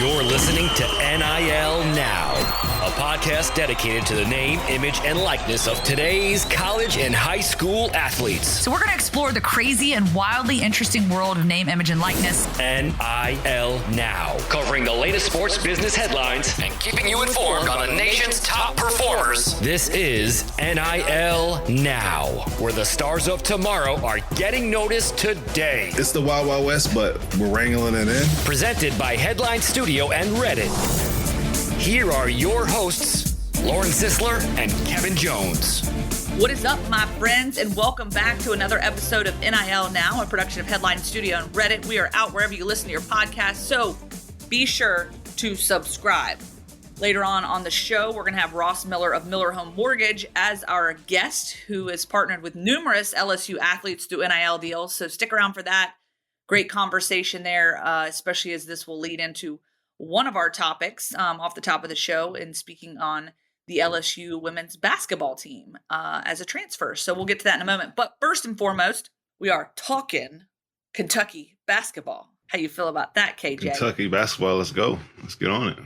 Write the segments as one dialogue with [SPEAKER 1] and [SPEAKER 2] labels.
[SPEAKER 1] You're listening to NIL Now, a podcast dedicated to the name, image, and likeness of today's college and high school athletes.
[SPEAKER 2] So we're going to explore the crazy and wildly interesting world of name, image, and likeness.
[SPEAKER 1] NIL Now, covering the latest sports business headlines and keeping you informed on the nation's top performers. This is NIL Now, where the stars of tomorrow are getting noticed today.
[SPEAKER 3] It's the Wild Wild West, but we're wrangling it in.
[SPEAKER 1] Presented by Headline Studio and Reddit. Here are your hosts, Lauren Zisler and Kevin Jones.
[SPEAKER 2] What is up, my friends, and welcome back to another episode of NIL Now, a production of Headline Studio and Reddit. We are out wherever you listen to your podcast, so be sure to subscribe. Later on the show, we're going to have Ross Miller of Miller Home Mortgage as our guest, who is partnered with numerous LSU athletes through NIL deals, so stick around for that. Great conversation there, especially as this will lead into one of our topics off the top of the show, and speaking on the LSU women's basketball team as a transfer. So we'll get to that in a moment. But first and foremost, we are talking Kentucky basketball. How you feel about that, KJ?
[SPEAKER 3] Kentucky basketball, let's go. Let's get on it.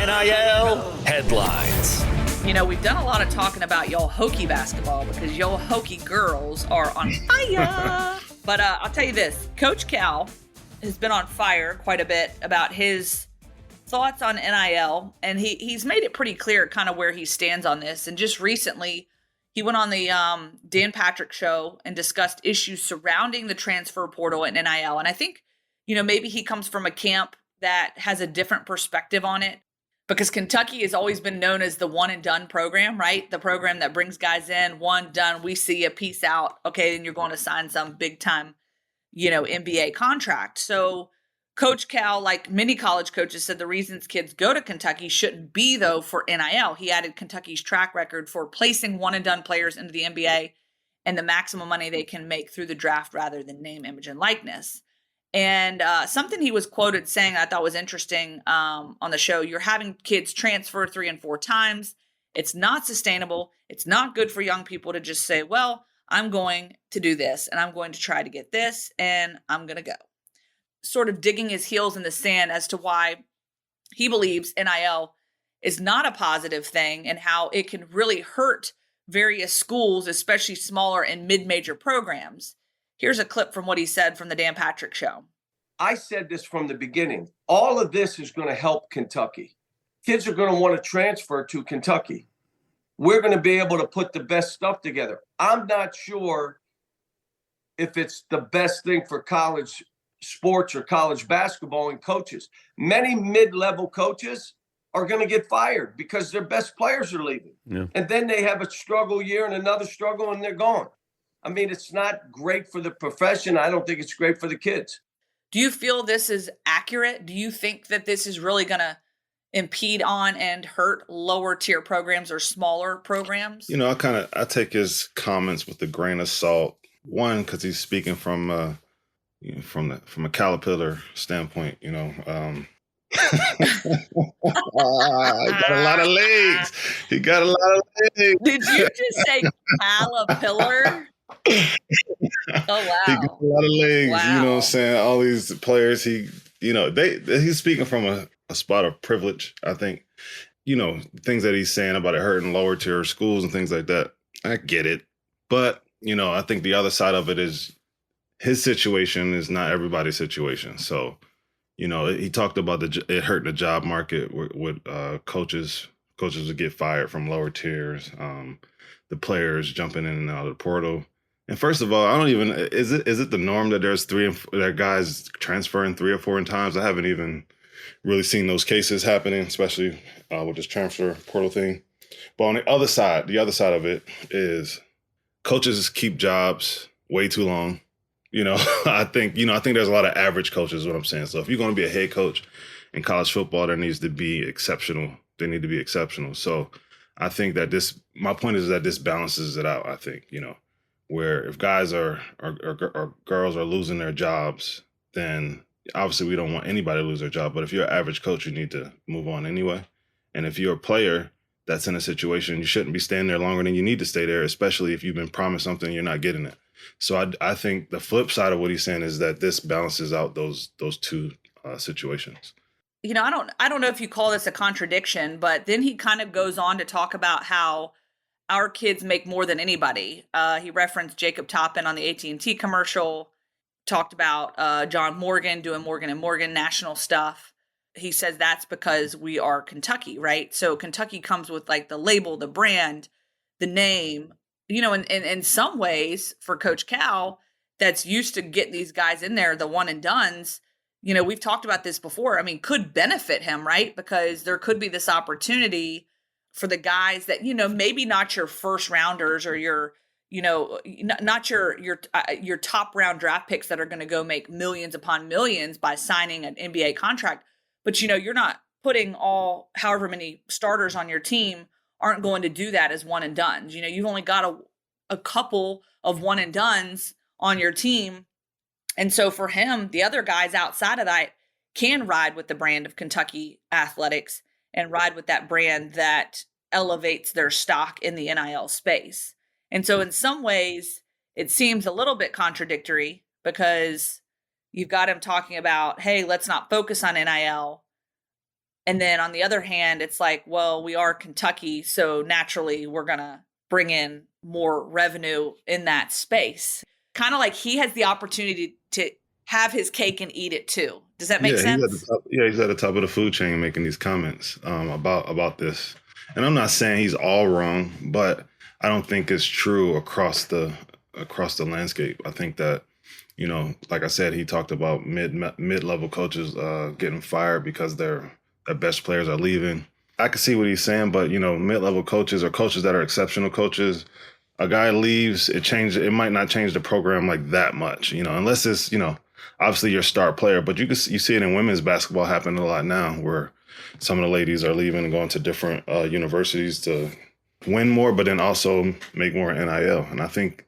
[SPEAKER 1] NIL headlines.
[SPEAKER 2] You know, we've done a lot of talking about y'all Hokie basketball because y'all Hokie girls are on fire. But I'll tell you this, Coach Cal has been on fire quite a bit about his thoughts on NIL, and he's made it pretty clear kind of where he stands on this. And just recently, he went on the Dan Patrick show and discussed issues surrounding the transfer portal and NIL. And I think, you know, maybe he comes from a camp that has a different perspective on it, because Kentucky has always been known as the one and done program, right? The program that brings guys in, one, done, we see you, peace out. Okay, then you're going to sign some big time, you know, NBA contract. So Coach Cal, like many college coaches, said the reasons kids go to Kentucky shouldn't be, though, for NIL. He added Kentucky's track record for placing one and done players into the NBA and the maximum money they can make through the draft rather than name, image, and likeness. And something he was quoted saying I thought was interesting on the show: you're having kids transfer 3 and 4 times. It's not sustainable. It's not good for young people to just say, well, I'm going to do this and I'm going to try to get this and I'm going to go. Sort of digging his heels in the sand as to why he believes NIL is not a positive thing and how it can really hurt various schools, especially smaller and mid-major programs. Here's a clip from what he said from the Dan Patrick show.
[SPEAKER 4] I said this from the beginning. All of this is going to help Kentucky. Kids are going to want to transfer to Kentucky. We're going to be able to put the best stuff together. I'm not sure if it's the best thing for college sports or college basketball and coaches. Many mid-level coaches are going to get fired because their best players are leaving. Yeah. And then they have a struggle year and another struggle and they're gone. I mean, it's not great for the profession. I don't think it's great for the kids.
[SPEAKER 2] Do you feel this is accurate? Do you think that this is really going to impede on and hurt lower tier programs or smaller programs?
[SPEAKER 3] You know, I take his comments with a grain of salt. One, because he's speaking from a Calipari standpoint. You know, he got a lot of legs. He got a lot of legs.
[SPEAKER 2] Did you just say Calipari? Oh, wow.
[SPEAKER 3] He got a lot of legs.
[SPEAKER 2] Wow.
[SPEAKER 3] You know what I'm saying? All these players, he's speaking from a spot of privilege, I think. You know, things that he's saying about it hurting lower tier schools and things like that. I get it. But, you know, I think the other side of it is his situation is not everybody's situation. So, you know, he talked about it hurting the job market with coaches. Coaches would get fired from lower tiers. The players jumping in and out of the portal. And first of all, is it the norm that there's that guys transferring 3 or 4 times? I haven't even really seen those cases happening, especially with this transfer portal thing. But on the other side of it is coaches keep jobs way too long. You know, I think there's a lot of average coaches, is what I'm saying. So if you're going to be a head coach in college football, there needs to be exceptional. They need to be exceptional. So I think that my point is that this balances it out, I think, you know, where if guys or girls are losing their jobs, then obviously we don't want anybody to lose their job. But if you're an average coach, you need to move on anyway. And if you're a player that's in a situation, you shouldn't be staying there longer than you need to stay there, especially if you've been promised something, you're not getting it. So I think the flip side of what he's saying is that this balances out those two situations.
[SPEAKER 2] I don't know if you call this a contradiction, but then he kind of goes on to talk about how our kids make more than anybody. He referenced Jacob Toppin on the AT&T commercial, talked about John Morgan doing Morgan and Morgan national stuff. He says that's because we are Kentucky, right? So Kentucky comes with like the label, the brand, the name, and in some ways for Coach Cal, that's used to getting these guys in there, the one and dones, we've talked about this before. I mean, could benefit him, right? Because there could be this opportunity for the guys that, maybe not your first rounders or your, not your top round draft picks that are going to go make millions upon millions by signing an NBA contract. But, you're not putting however many starters on your team aren't going to do that as one and dones. You've only got a couple of one and dones on your team. And so for him, the other guys outside of that can ride with the brand of Kentucky athletics and ride with that brand that elevates their stock in the NIL space. And so in some ways, it seems a little bit contradictory because you've got him talking about, hey, let's not focus on NIL. And then on the other hand, it's like, well, we are Kentucky, so naturally we're going to bring in more revenue in that space. Kind of like he has the opportunity to have his cake and eat it too. Does that make sense?
[SPEAKER 3] He's at the top of the food chain making these comments about this. And I'm not saying he's all wrong, but I don't think it's true across the landscape. I think that, like I said, he talked about mid-level coaches getting fired because their best players are leaving. I can see what he's saying, but mid-level coaches or coaches that are exceptional coaches, a guy leaves, it might not change the program like that much, unless it's, obviously your star player. But you see it in women's basketball happening a lot now, where some of the ladies are leaving and going to different universities to win more, but then also make more NIL. And I think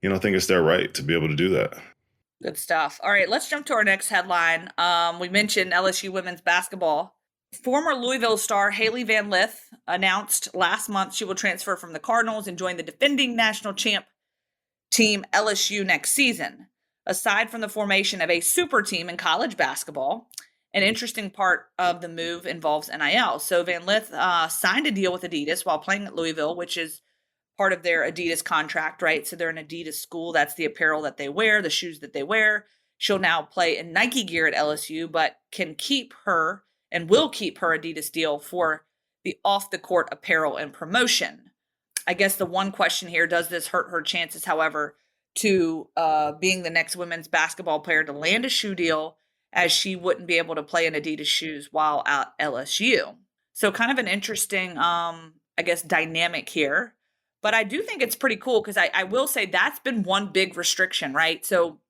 [SPEAKER 3] it's their right to be able to do that.
[SPEAKER 2] Good stuff. All right, let's jump to our next headline. We mentioned LSU women's basketball. Former Louisville star Hailey Van Lith announced last month she will transfer from the Cardinals and join the defending national champ team LSU next season. Aside from the formation of a super team in college basketball, an interesting part of the move involves NIL. So Van Lith signed a deal with Adidas while playing at Louisville, which is part of their Adidas contract, right? So they're an Adidas school. That's the apparel that they wear, the shoes that they wear. She'll now play in Nike gear at LSU, but can keep her and will keep her Adidas deal for the off-the-court apparel and promotion. I guess the one question here, does this hurt her chances, however, to being the next women's basketball player to land a shoe deal, as she wouldn't be able to play in Adidas shoes while at LSU? So kind of an interesting, dynamic here. But I do think it's pretty cool because I will say that's been one big restriction, right? So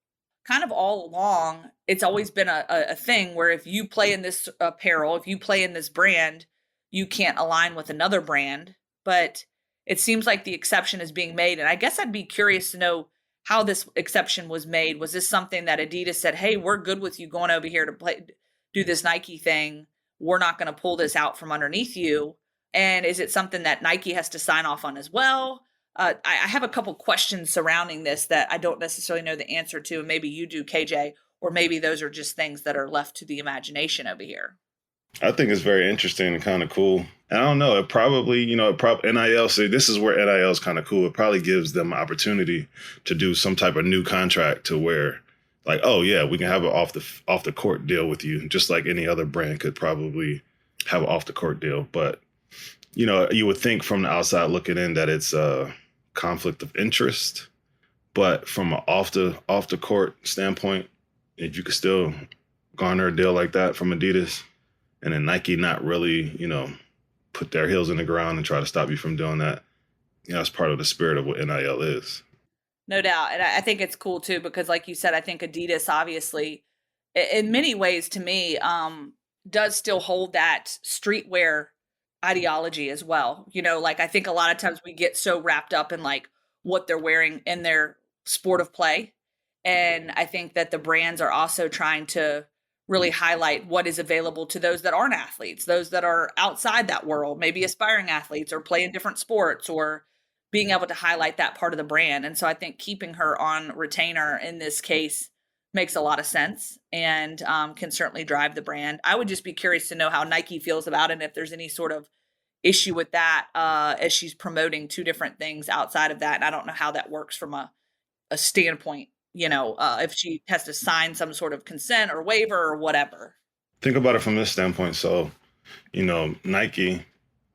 [SPEAKER 2] kind of all along, it's always been a thing where if you play in this apparel, if you play in this brand, you can't align with another brand. But it seems like the exception is being made. And I guess I'd be curious to know how this exception was made. Was this something that Adidas said, hey, we're good with you going over here to do this Nike thing. We're not going to pull this out from underneath you. And is it something that Nike has to sign off on as well? I have a couple questions surrounding this that I don't necessarily know the answer to, and maybe you do, KJ, or maybe those are just things that are left to the imagination over here.
[SPEAKER 3] I think it's very interesting and kind of cool. And I don't know, it probably, NIL, so this is where NIL is kind of cool. It probably gives them an opportunity to do some type of new contract to where, like, oh yeah, we can have an off the court deal with you, just like any other brand could probably have an off the court deal. But you would think from the outside looking in that it's a conflict of interest, but from an off the court standpoint, if you could still garner a deal like that from Adidas, and then Nike not really, put their heels in the ground and try to stop you from doing that, that's part of the spirit of what NIL is.
[SPEAKER 2] No doubt. And I think it's cool too, because like you said, I think Adidas obviously, in many ways to me, does still hold that streetwear ideology as well. I think a lot of times we get so wrapped up in like what they're wearing in their sport of play. And I think that the brands are also trying to really highlight what is available to those that aren't athletes, those that are outside that world, maybe aspiring athletes or play in different sports, or being able to highlight that part of the brand. And so I think keeping her on retainer in this case makes a lot of sense and can certainly drive the brand. I would just be curious to know how Nike feels about it and if there's any sort of issue with that as she's promoting two different things outside of that. And I don't know how that works from a standpoint, if she has to sign some sort of consent or waiver or whatever.
[SPEAKER 3] Think about it from this standpoint. So, Nike,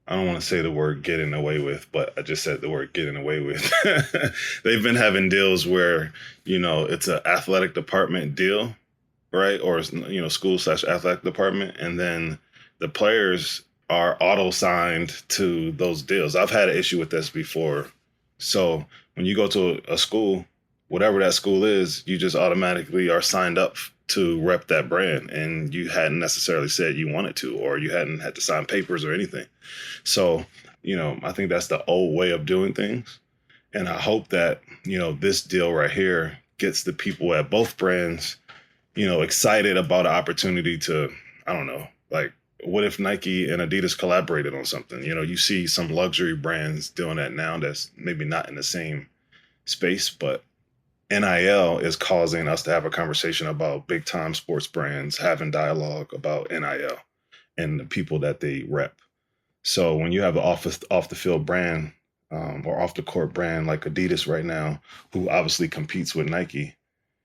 [SPEAKER 3] I don't want to say the word getting away with, but I just said the word getting away with. They've been having deals where, it's an athletic department deal, right? Or, school/athletic department. And then the players are auto-signed to those deals. I've had an issue with this before. So when you go to a school, whatever that school is, you just automatically are signed up to rep that brand, and you hadn't necessarily said you wanted to, or you hadn't had to sign papers or anything. So, I think that's the old way of doing things. And I hope that, this deal right here gets the people at both brands, excited about an opportunity to, I don't know, like, what if Nike and Adidas collaborated on something? You see some luxury brands doing that now that's maybe not in the same space, but NIL is causing us to have a conversation about big time sports brands having dialogue about NIL and the people that they rep. So when you have an off the field brand or off the court brand like Adidas right now, who obviously competes with Nike,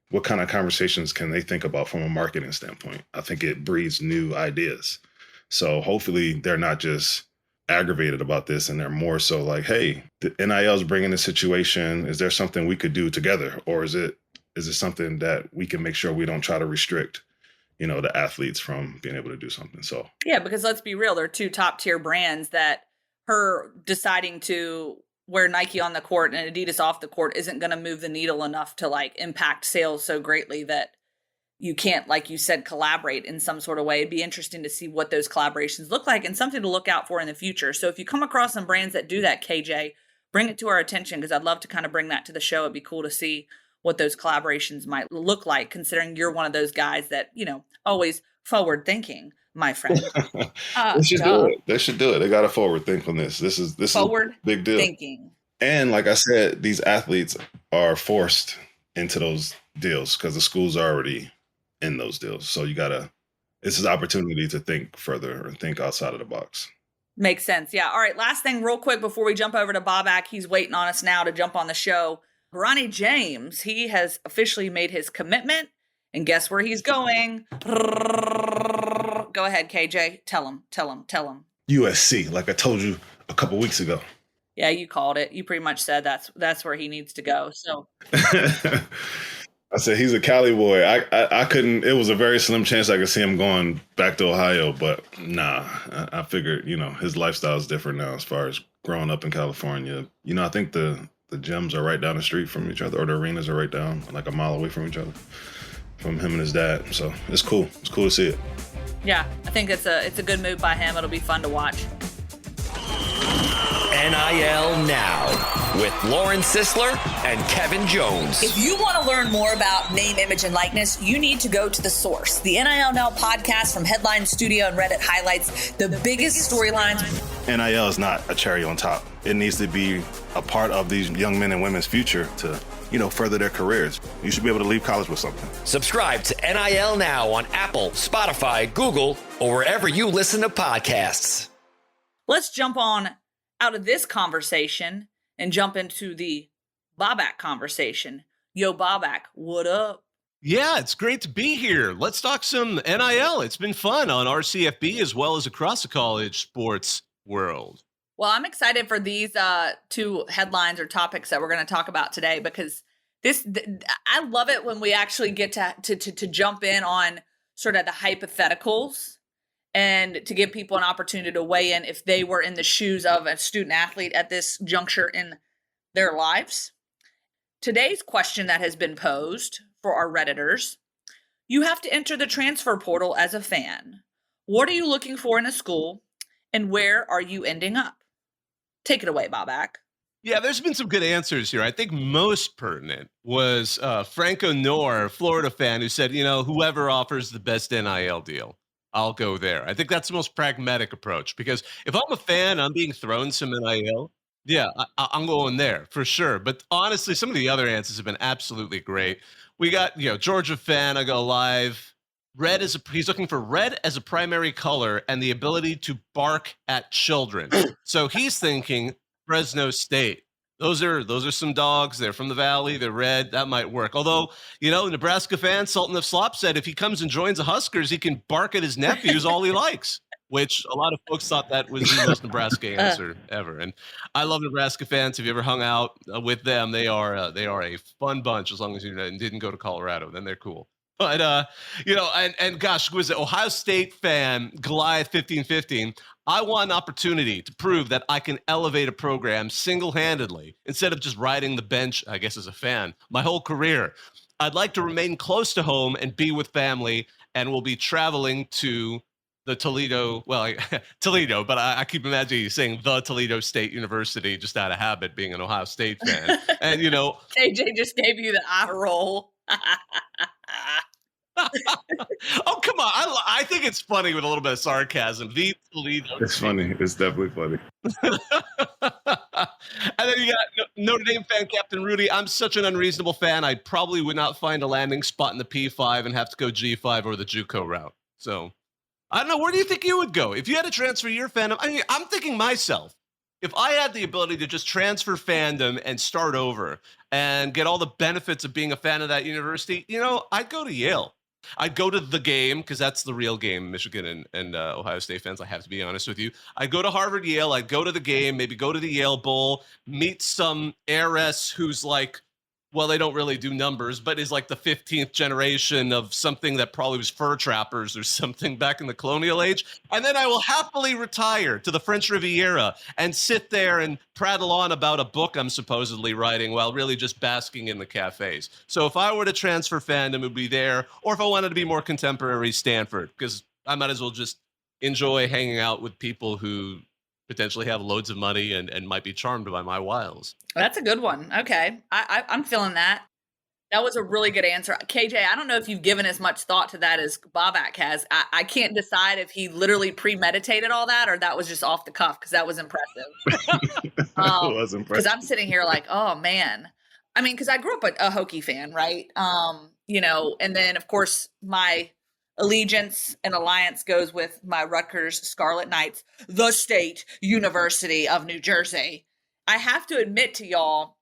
[SPEAKER 3] what kind of conversations can they think about from a marketing standpoint? I think it breeds new ideas. So hopefully they're not just aggravated about this and they're more so like, hey, the NIL is bringing a situation. Is there something we could do together? Or is it something that we can make sure we don't try to restrict, the athletes from being able to do something? So, yeah,
[SPEAKER 2] because let's be real, they're two top tier brands that her deciding to wear Nike on the court and Adidas off the court isn't going to move the needle enough to like impact sales so greatly that you can't, like you said, collaborate in some sort of way. It'd be interesting to see what those collaborations look like and something to look out for in the future. So if you come across some brands that do that, KJ, bring it to our attention because I'd love to kind of bring that to the show. It'd be cool to see what those collaborations might look like, considering you're one of those guys that, always forward thinking, my friend.
[SPEAKER 3] They should do it. They should do it. They got to forward think on this. This is
[SPEAKER 2] forward
[SPEAKER 3] a big deal.
[SPEAKER 2] Thinking.
[SPEAKER 3] And like I said, these athletes are forced into those deals because the schools are already in those deals. So this is an opportunity to think further and think outside of the box.
[SPEAKER 2] Makes sense. Yeah. All right. Last thing real quick before we jump over to Bobak. He's waiting on us now to jump on the show. Bronny James, he has officially made his commitment and guess where he's going? Go ahead, KJ. Tell him.
[SPEAKER 3] USC, like I told you a couple weeks ago.
[SPEAKER 2] Yeah, you called it. You pretty much said that's where he needs to go. So
[SPEAKER 3] I said he's a Cali boy. I couldn't. It was a very slim chance I could see him going back to Ohio, but nah. I figured, his lifestyle is different now as far as growing up in California. I think the gyms are right down the street from each other, or the arenas are right down, like a mile away from each other, from him and his dad. So it's cool. It's cool to see it.
[SPEAKER 2] Yeah, I think it's a good move by him. It'll be fun to watch.
[SPEAKER 1] NIL Now with Lauren Sisler and Kevin Jones.
[SPEAKER 5] If you want to learn more about name, image, and likeness, you need to go to The Source. The NIL Now podcast from Headline Studio and Reddit highlights the biggest storylines.
[SPEAKER 3] NIL is not a cherry on top. It needs to be a part of these young men and women's future to, further their careers. You should be able to leave college with something.
[SPEAKER 1] Subscribe to NIL Now on Apple, Spotify, Google, or wherever you listen to podcasts.
[SPEAKER 2] Let's jump on out of this conversation and jump into the Bobak conversation. Yo, Bobak, what up?
[SPEAKER 6] Yeah, it's great to be here. Let's talk some NIL. It's been fun on RCFB as well as across the college sports world.
[SPEAKER 2] Well, I'm excited for these two headlines or topics that we're going to talk about today because I love it when we actually get to jump in on sort of the hypotheticals and to give people an opportunity to weigh in if they were in the shoes of a student athlete at this juncture in their lives. Today's question that has been posed for our Redditors: you have to enter the transfer portal as a fan. What are you looking for in a school and where are you ending up? Take it away, Bobak.
[SPEAKER 6] Yeah, there's been some good answers here. I think most pertinent was Franco Noor, Florida fan, who said, whoever offers the best NIL deal, I'll go there. I think that's the most pragmatic approach because if I'm a fan, I'm being thrown some NIL. Yeah, I'm going there for sure. But honestly, some of the other answers have been absolutely great. We got, Georgia fan, I go live. He's looking for red as a primary color and the ability to bark at children. So he's thinking Fresno State. Those are some dogs. They're from the Valley. They're red. That might work. Although, Nebraska fan Sultan of Slop said if he comes and joins the Huskers, he can bark at his nephews all he likes, which a lot of folks thought that was the most Nebraska answer ever. And I love Nebraska fans. If you ever hung out with them, they are a fun bunch as long as you didn't go to Colorado. Then they're cool. But, and gosh, who was it? Ohio State fan, Goliath 1515. I want an opportunity to prove that I can elevate a program single-handedly instead of just riding the bench, I guess, as a fan, my whole career. I'd like to remain close to home and be with family, and we'll be traveling to the Toledo, Toledo, but I keep imagining you saying the Toledo State University just out of habit, being an Ohio State fan. And,
[SPEAKER 2] KJ just gave you the eye roll.
[SPEAKER 6] Oh, come on. I think it's funny with a little bit of sarcasm. The Toledo.
[SPEAKER 3] It's funny. It's definitely funny.
[SPEAKER 6] And then you got Notre Dame fan Captain Rudy. I'm such an unreasonable fan. I probably would not find a landing spot in the P5 and have to go G5 or the JUCO route. So I don't know. Where do you think you would go? If you had to transfer your fandom, I'm thinking myself, if I had the ability to just transfer fandom and start over and get all the benefits of being a fan of that university, I'd go to Yale. I'd go to the game because that's the real game, Michigan and Ohio State fans. I have to be honest with you. I'd go to Harvard, Yale. I'd go to the game, maybe go to the Yale Bowl, meet some heiress who's like, well, they don't really do numbers, but is like the 15th generation of something that probably was fur trappers or something back in the colonial age. And then I will happily retire to the French Riviera and sit there and prattle on about a book I'm supposedly writing while really just basking in the cafes. So if I were to transfer fandom, it would be there. Or if I wanted to be more contemporary, Stanford, because I might as well just enjoy hanging out with people who potentially have loads of money and might be charmed by my wiles.
[SPEAKER 2] That's a good one. Okay. I'm feeling that. That was a really good answer. KJ, I don't know if you've given as much thought to that as Bobak has. I can't decide if he literally premeditated all that or that was just off the cuff because that was impressive.
[SPEAKER 3] It was impressive.
[SPEAKER 2] Because I'm sitting here like, oh, man. I mean, because I grew up a Hokie fan, right? And then, of course, my allegiance and alliance goes with my Rutgers Scarlet Knights, the State University of New Jersey. I have to admit to y'all,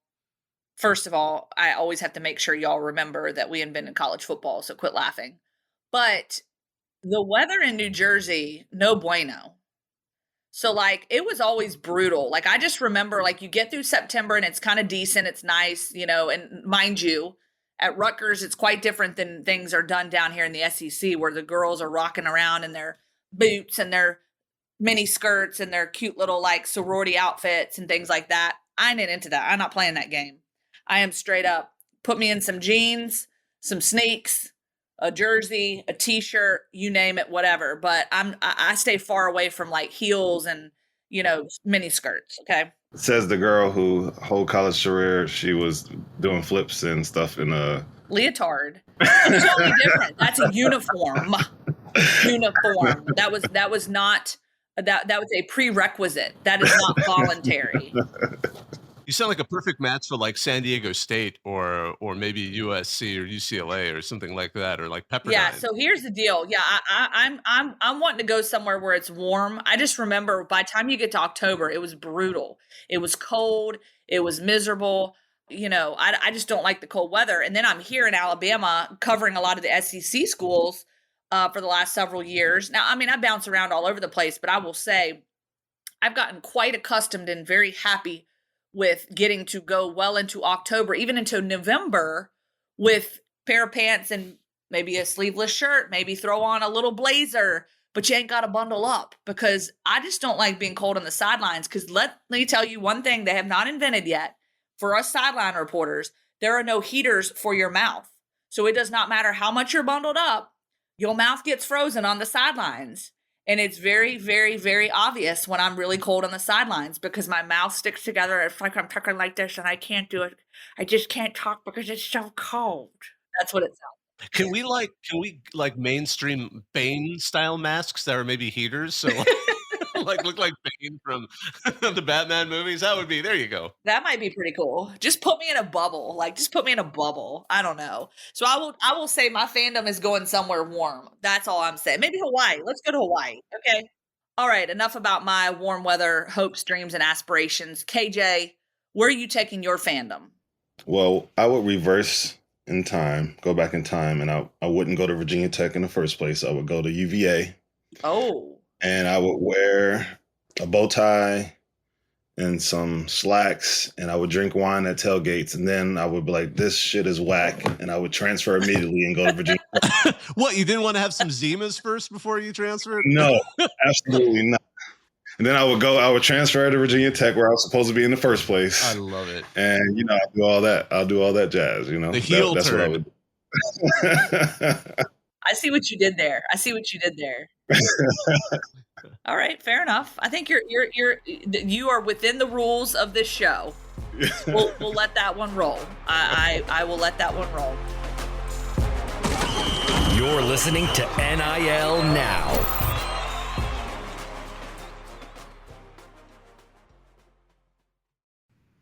[SPEAKER 2] first of all, I always have to make sure y'all remember that we invented college football, so quit laughing. But the weather in New Jersey, no bueno. So, it was always brutal. I just remember, you get through September and it's kind of decent, it's nice, and mind you, at Rutgers, it's quite different than things are done down here in the SEC where the girls are rocking around in their boots and their mini skirts and their cute little sorority outfits and things like that. I ain't into that. I'm not playing that game. I am straight up. Put me in some jeans, some sneaks, a jersey, a t-shirt, you name it, whatever. But I stay far away from heels and, mini skirts. Okay.
[SPEAKER 3] Says the girl who whole college career she was doing flips and stuff in a
[SPEAKER 2] leotard. It's totally different. That's a uniform. That was not that was a prerequisite. That is not voluntary.
[SPEAKER 6] You sound like a perfect match for San Diego State or maybe USC or UCLA or something like that, or Pepperdine.
[SPEAKER 2] Yeah. So here's the deal. Yeah, I'm wanting to go somewhere where it's warm. I just remember by the time you get to October, it was brutal. It was cold. It was miserable. I just don't like the cold weather. And then I'm here in Alabama covering a lot of the SEC schools for the last several years. Now, I bounce around all over the place, but I will say I've gotten quite accustomed and very happy with getting to go well into October, even into November with a pair of pants and maybe a sleeveless shirt, maybe throw on a little blazer, but you ain't got to bundle up because I just don't like being cold on the sidelines. Because let me tell you one thing they have not invented yet for us sideline reporters, there are no heaters for your mouth. So it does not matter how much you're bundled up, your mouth gets frozen on the sidelines. And it's very, very, very obvious when I'm really cold on the sidelines because my mouth sticks together. It's like I'm talking like this and I can't do it. I just can't talk because it's so cold. That's what it sounds like.
[SPEAKER 6] Can we mainstream Bane style masks that are maybe heaters? So like look like Bane from the Batman movies. That would be, there you go.
[SPEAKER 2] That might be pretty cool. Just put me in a bubble. Like, just put me in a bubble. I don't know. So I will say my fandom is going somewhere warm. That's all I'm saying. Maybe Hawaii. Let's go to Hawaii. Okay. All right. Enough about my warm weather hopes, dreams, and aspirations. KJ, where are you taking your fandom?
[SPEAKER 3] Well, I would reverse in time, go back in time, and I wouldn't go to Virginia Tech in the first place. I would go to UVA.
[SPEAKER 2] Oh.
[SPEAKER 3] And I would wear a bow tie and some slacks, and I would drink wine at tailgates, and then I would be like, this shit is whack, and I would transfer immediately and go to Virginia Tech.
[SPEAKER 6] What, you didn't want to have some Zimas first before you transferred?
[SPEAKER 3] No, absolutely not. And then I would transfer to Virginia Tech where I was supposed to be in the first place.
[SPEAKER 6] I love it.
[SPEAKER 3] And, I'll do all that. I'll do all that jazz,
[SPEAKER 6] The heel
[SPEAKER 3] that's
[SPEAKER 6] turn.
[SPEAKER 3] what I would do.
[SPEAKER 2] I see what you did there. All right, fair enough. I think you are within the rules of this show. We'll let that one roll. I will let that one roll.
[SPEAKER 1] You're listening to NIL Now.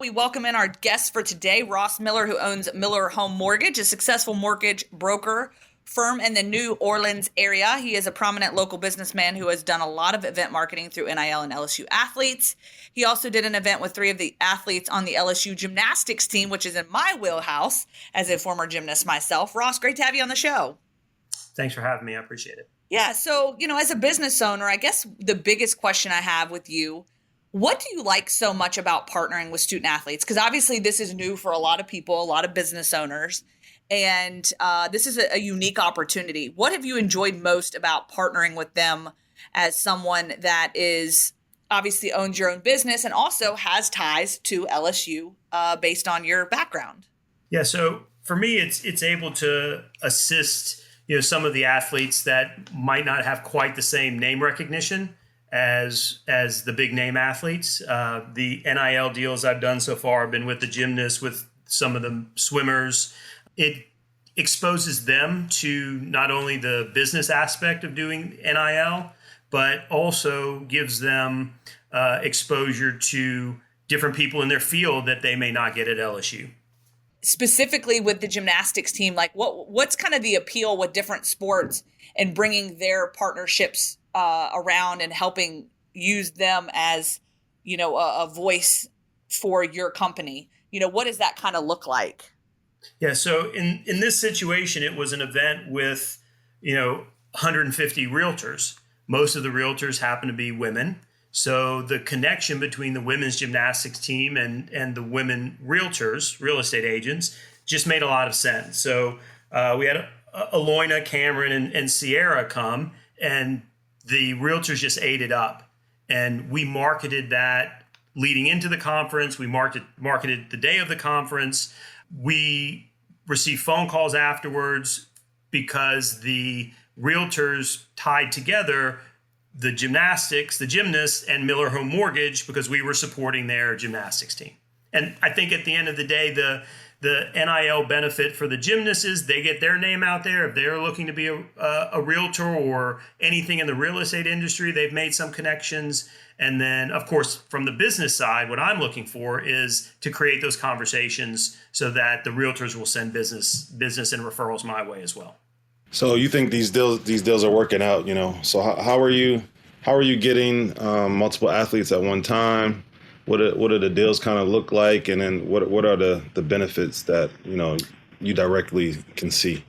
[SPEAKER 2] We welcome in our guest for today, Ross Miller, who owns Miller Home Mortgage, a successful mortgage broker firm in the New Orleans area. He is a prominent local businessman who has done a lot of event marketing through NIL and LSU athletes. He also did an event with 3 of the athletes on the LSU gymnastics team, which is in my wheelhouse as a former gymnast myself. Ross, great to have you on the show.
[SPEAKER 7] Thanks for having me. I appreciate it.
[SPEAKER 2] Yeah. So, as a business owner, I guess the biggest question I have with you, what do you like so much about partnering with student athletes? Because obviously this is new for a lot of people, a lot of business owners, and this is a unique opportunity. What have you enjoyed most about partnering with them as someone that is obviously owns your own business and also has ties to LSU based on your background?
[SPEAKER 7] Yeah, so for me, it's able to assist some of the athletes that might not have quite the same name recognition as the big name athletes. The NIL deals I've done so far have been with the gymnasts, with some of the swimmers. It exposes them to not only the business aspect of doing NIL, but also gives them exposure to different people in their field that they may not get at LSU.
[SPEAKER 2] Specifically with the gymnastics team, like what's kind of the appeal with different sports and bringing their partnerships around and helping use them as, a voice for your company? What does that kind of look like?
[SPEAKER 7] Yeah. So in this situation, it was an event with, 150 realtors. Most of the realtors happen to be women. So the connection between the women's gymnastics team and the women realtors, real estate agents, just made a lot of sense. So we had Aloyna, Cameron, and Sierra come, and the realtors just ate it up. And we marketed that leading into the conference. We marketed the day of the conference. We received phone calls afterwards because the realtors tied together the gymnasts, and Miller Home Mortgage, because we were supporting their gymnastics team. And I think at the end of the day, the NIL benefit for the gymnasts is they get their name out there. If they're looking to be a realtor or anything in the real estate industry, they've made some connections. And then, of course, from the business side, what I'm looking for is to create those conversations so that the realtors will send business and referrals my way as well.
[SPEAKER 3] So you think these deals are working out, So how are you getting multiple athletes at one time? What do the deals kind of look like? And then what are the benefits that, you directly can see?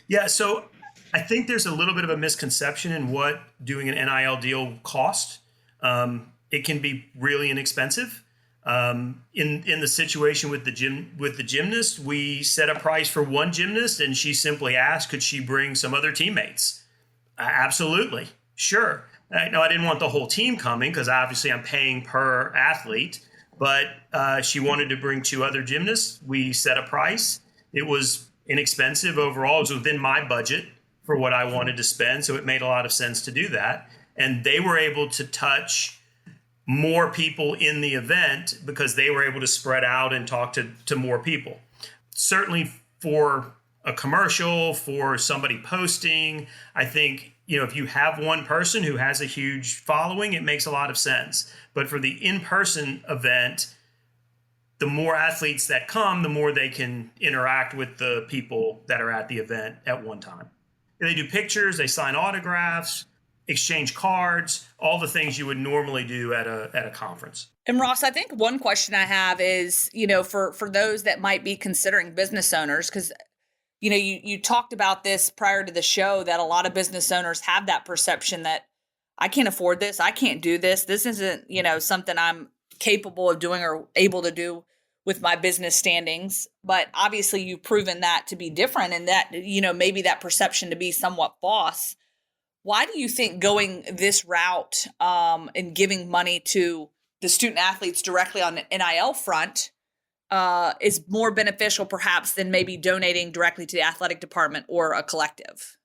[SPEAKER 3] Yeah,
[SPEAKER 7] so I think there's a little bit of a misconception in what doing an NIL deal costs. It can be really inexpensive. In the situation with the gymnast, we set a price for one gymnast, and she simply asked, could she bring some other teammates? Absolutely, sure. No, I didn't want the whole team coming because obviously I'm paying per athlete, but she wanted to bring 2 other gymnasts. We set a price. It was inexpensive overall. It was within my budget for what I wanted to spend, so it made a lot of sense to do that. And they were able to touch more people in the event because they were able to spread out and talk to more people. Certainly for a commercial, for somebody posting, I think if you have one person who has a huge following, it makes a lot of sense. But for the in-person event, the more athletes that come, the more they can interact with the people that are at the event at one time. They do pictures, they sign autographs, exchange cards, all the things you would normally do at a conference.
[SPEAKER 2] And Ross, I think one question I have is, for those that might be considering business owners, because, you talked about this prior to the show, that a lot of business owners have that perception that I can't afford this. I can't do this. This isn't, something I'm capable of doing or able to do with my business standings. But obviously you've proven that to be different, and that, maybe that perception to be somewhat false. Why do you think going this route and giving money to the student athletes directly on the NIL front is more beneficial perhaps than maybe donating directly to the athletic department or a collective?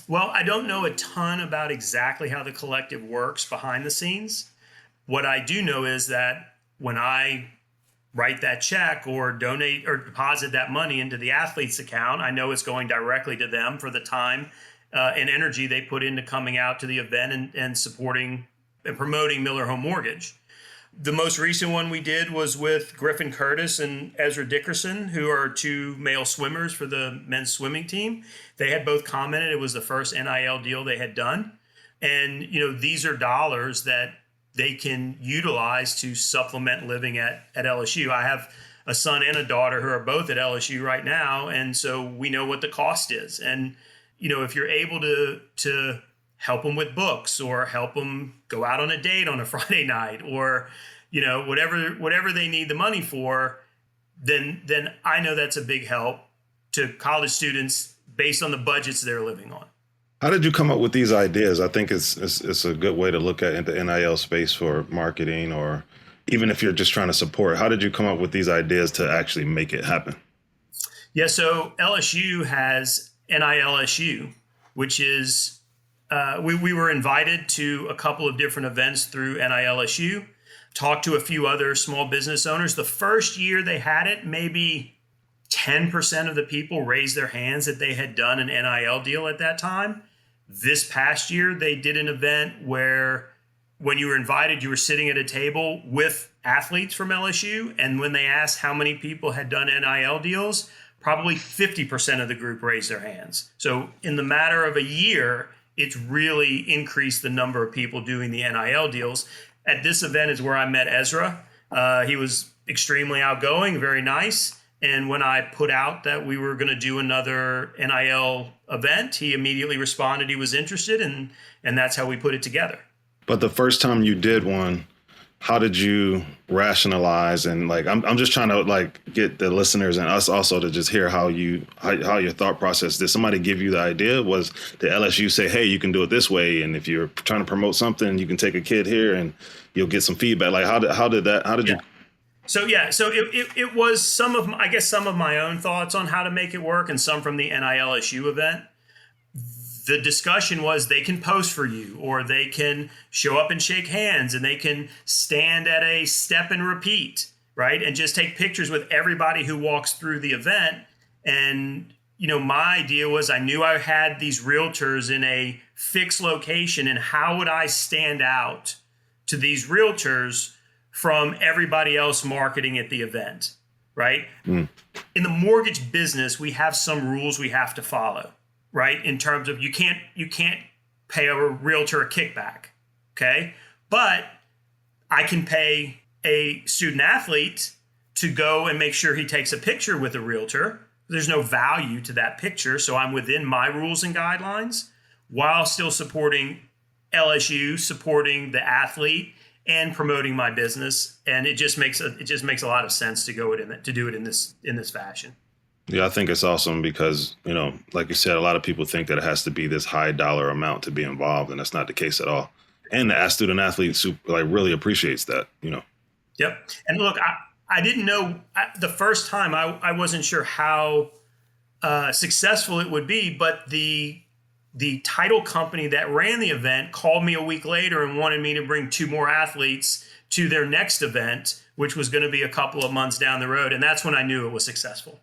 [SPEAKER 7] Well, I don't know a ton about exactly how the collective works behind the scenes. What I do know is that when I write that check or donate or deposit that money into the athlete's account, I know it's going directly to them for the time and energy they put into coming out to the event and supporting and promoting Miller Home Mortgage. The most recent one we did was with Griffin Curtis and Ezra Dickerson, who are two male swimmers for the men's swimming team. They had both commented it was the first NIL deal they had done. And, these are dollars that they can utilize to supplement living at LSU. I have a son and a daughter who are both at LSU right now. And so we know what the cost is. And, if you're able to help them with books or help them go out on a date on a Friday night or, whatever they need the money for, then I know that's a big help to college students based on the budgets they're living on.
[SPEAKER 3] How did you come up with these ideas? I think it's a good way to look at the NIL space for marketing, or even if you're just trying to support. How did you come up with these ideas to actually make it happen?
[SPEAKER 7] Yeah, so LSU has NILSU, which is we were invited to a couple of different events through NILSU, talked to a few other small business owners. The first year they had it, maybe 10% of the people raised their hands that they had done an NIL deal at that time. This past year, they did an event where when you were invited, you were sitting at a table with athletes from LSU. And when they asked how many people had done NIL deals, probably 50% of the group raised their hands. So in the matter of a year, it's really increased the number of people doing the NIL deals. At this event is where I met Ezra. He was extremely outgoing, very nice. And when I put out that we were going to do another NIL event, he immediately responded he was interested, and that's how we put it together.
[SPEAKER 3] But the first time you did one, how did you rationalize? And I'm just trying to get the listeners and us also to just hear how your thought process. Did somebody give you the idea? Was the LSU say, hey, you can do it this way, and if you're trying to promote something, you can take a kid here and you'll get some feedback? How did you?
[SPEAKER 7] So it was some of my own thoughts on how to make it work, and some from the NILSU event. The discussion was they can post for you, or they can show up and shake hands, and they can stand at a step and repeat, right? And just take pictures with everybody who walks through the event. And, my idea was I knew I had these realtors in a fixed location, and how would I stand out to these realtors from everybody else marketing at the event, right? In the mortgage business, we have some rules we have to follow, right? In terms of you can't pay a realtor a kickback, okay? But I can pay a student athlete to go and make sure he takes a picture with a realtor. There's no value to that picture, so I'm within my rules and guidelines while still supporting LSU, supporting the athlete, and promoting my business. And it just makes a lot of sense to do it in this fashion.
[SPEAKER 3] Yeah, I think it's awesome because, like you said, a lot of people think that it has to be this high dollar amount to be involved, and that's not the case at all. And the student athlete really appreciates that,
[SPEAKER 7] Yep. And look, I didn't know the first time I wasn't sure how successful it would be, but the title company that ran the event called me a week later and wanted me to bring 2 more athletes to their next event, which was going to be a couple of months down the road. And that's when I knew it was successful.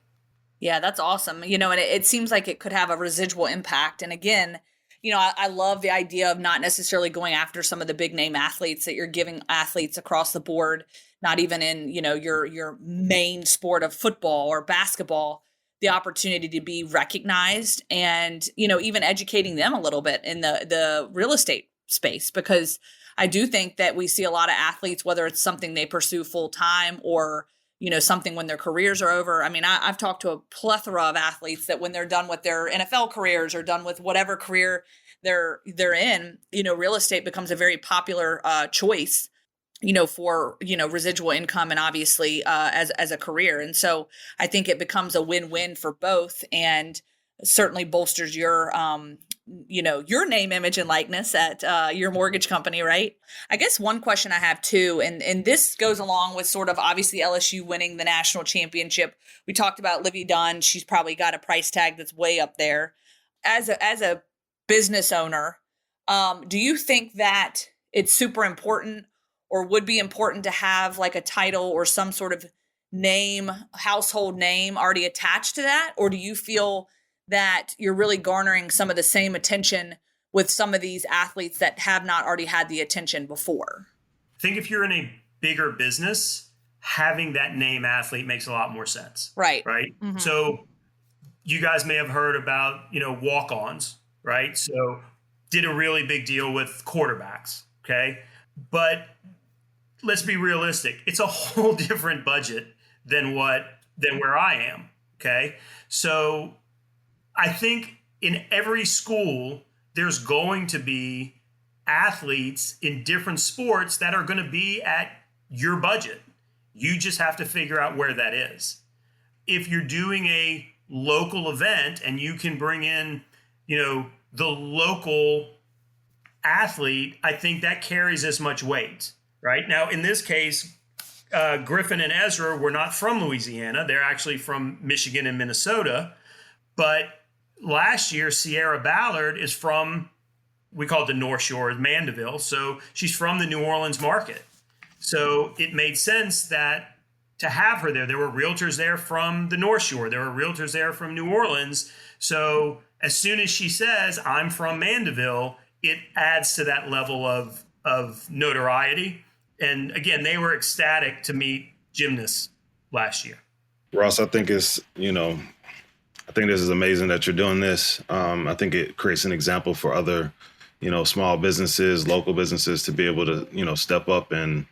[SPEAKER 2] Yeah, that's awesome. And it seems like it could have a residual impact. And again, I love the idea of not necessarily going after some of the big name athletes, that you're giving athletes across the board, not even in, your main sport of football or basketball, the opportunity to be recognized, and, even educating them a little bit in the real estate space, because I do think that we see a lot of athletes, whether it's something they pursue full time or, something when their careers are over. I mean, I've talked to a plethora of athletes that when they're done with their NFL careers or done with whatever career they're in, real estate becomes a very popular choice, for, residual income, and obviously as a career. And so I think it becomes a win-win for both, and certainly bolsters your name, image, and likeness at your mortgage company, right? I guess one question I have too, and this goes along with sort of obviously LSU winning the national championship. We talked about Livy Dunn. She's probably got a price tag that's way up there. As a business owner, do you think that it's super important or would be important to have like a title or some sort of name, household name already attached to that? Or do you feel that you're really garnering some of the same attention with some of these athletes that have not already had the attention before?
[SPEAKER 7] I think if you're in a bigger business, having that name athlete makes a lot more sense.
[SPEAKER 2] Right.
[SPEAKER 7] Mm-hmm. So you guys may have heard about, walk-ons, right? So did a really big deal with quarterbacks. Okay. But let's be realistic. It's a whole different budget than where I am. Okay. So I think in every school, there's going to be athletes in different sports that are going to be at your budget. You just have to figure out where that is. If you're doing a local event and you can bring in, the local athlete, I think that carries as much weight, right? Now, in this case, Griffin and Ezra were not from Louisiana. They're actually from Michigan and Minnesota. But last year, Sierra Ballard is from, we call it the North Shore of Mandeville. So she's from the New Orleans market. So it made sense that to have her there. There were realtors there from the North Shore. There were realtors there from New Orleans. So as soon as she says, I'm from Mandeville, it adds to that level of notoriety. And again, they were ecstatic to meet gymnasts last year.
[SPEAKER 3] Ross, I think this is amazing that you're doing this. I think it creates an example for other, small businesses, local businesses to be able to, step up and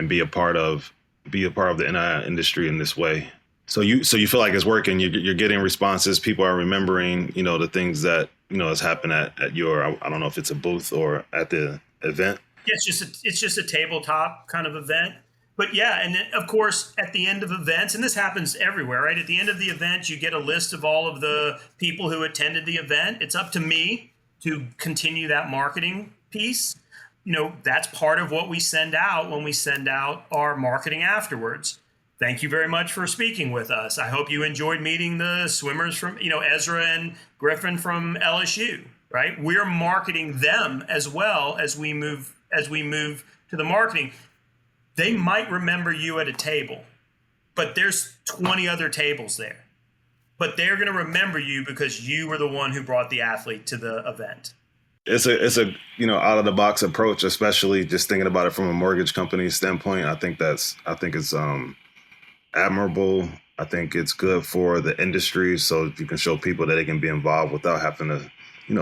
[SPEAKER 3] be a part of the NIL industry in this way. So you feel like it's working. You're getting responses. People are remembering, the things that has happened at your. I don't know if it's a booth or at the event.
[SPEAKER 7] Yeah, it's just a tabletop kind of event. But yeah, and then, of course, at the end of events, and this happens everywhere, right? At the end of the event, you get a list of all of the people who attended the event. It's up to me to continue that marketing piece. That's part of what we send out when we send out our marketing afterwards. Thank you very much for speaking with us. I hope you enjoyed meeting the swimmers from, Ezra and Griffin from LSU, right? We're marketing them as well as we move to the marketing. They might remember you at a table, but there's 20 other tables there. But they're going to remember you because you were the one who brought the athlete to the event.
[SPEAKER 3] It's a out of the box approach, especially just thinking about it from a mortgage company standpoint. I think it's admirable. I think it's good for the industry. So if you can show people that they can be involved without having to,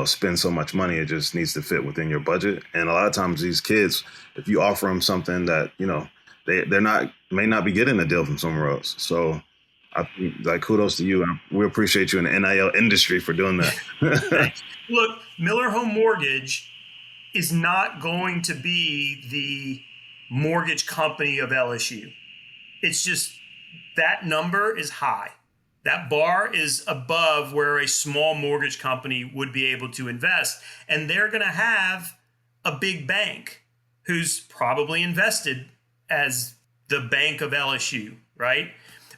[SPEAKER 3] spend so much money, it just needs to fit within your budget. And a lot of times these kids, if you offer them something that, they're may not be getting a deal from somewhere else. So I think, kudos to you. We appreciate you in the NIL industry for doing that.
[SPEAKER 7] Look, Miller Home Mortgage is not going to be the mortgage company of LSU. It's just that number is high. That bar is above where a small mortgage company would be able to invest. And they're going to have a big bank who's probably invested as the bank of LSU, right?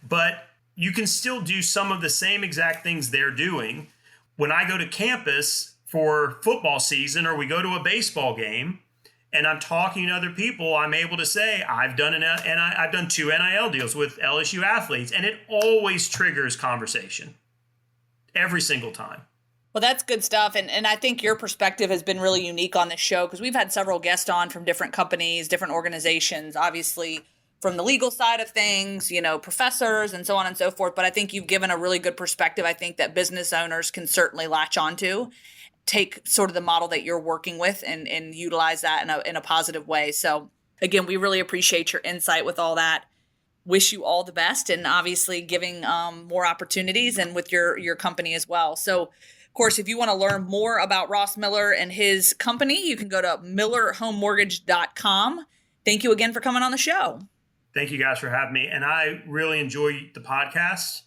[SPEAKER 7] But you can still do some of the same exact things they're doing. When I go to campus for football season or we go to a baseball game and I'm talking to other people, I'm able to say I've done I've done 2 NIL deals with LSU athletes, and it always triggers conversation every single time.
[SPEAKER 2] Well, that's good stuff. And I think your perspective has been really unique on this show because we've had several guests on from different companies, different organizations, obviously from the legal side of things, professors and so on and so forth. But I think you've given a really good perspective. I think that business owners can certainly latch onto, take sort of the model that you're working with and utilize that in a positive way. So again, we really appreciate your insight with all that. Wish you all the best and obviously giving more opportunities and with your company as well. So of course, if you want to learn more about Ross Miller and his company, you can go to millerhomemortgage.com. Thank you again for coming on the show.
[SPEAKER 7] Thank you guys for having me. And I really enjoy the podcast.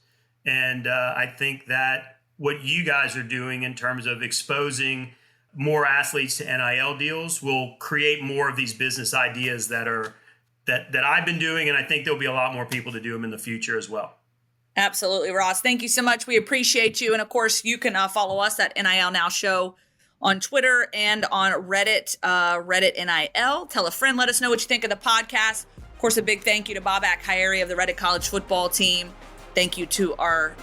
[SPEAKER 7] And I think that what you guys are doing in terms of exposing more athletes to NIL deals will create more of these business ideas that I've been doing. And I think there'll be a lot more people to do them in the future as well.
[SPEAKER 2] Absolutely, Ross. Thank you so much. We appreciate you. And of course, you can follow us at NIL Now Show on Twitter and on Reddit, Reddit NIL. Tell a friend. Let us know what you think of the podcast. Of course, a big thank you to Bobak Hailey of the Reddit College football team. Thank you to our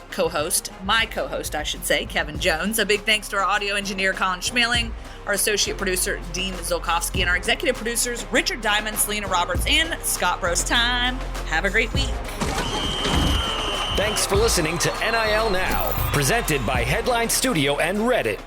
[SPEAKER 2] my co-host, I should say, Kevin Jones. A big thanks to our audio engineer, Colin Schmeling, our associate producer, Dean Zolkowski, and our executive producers, Richard Diamond, Selena Roberts, and Scott Brose Time. Have a great week.
[SPEAKER 1] Thanks for listening to NIL Now, presented by Headline Studio and Reddit.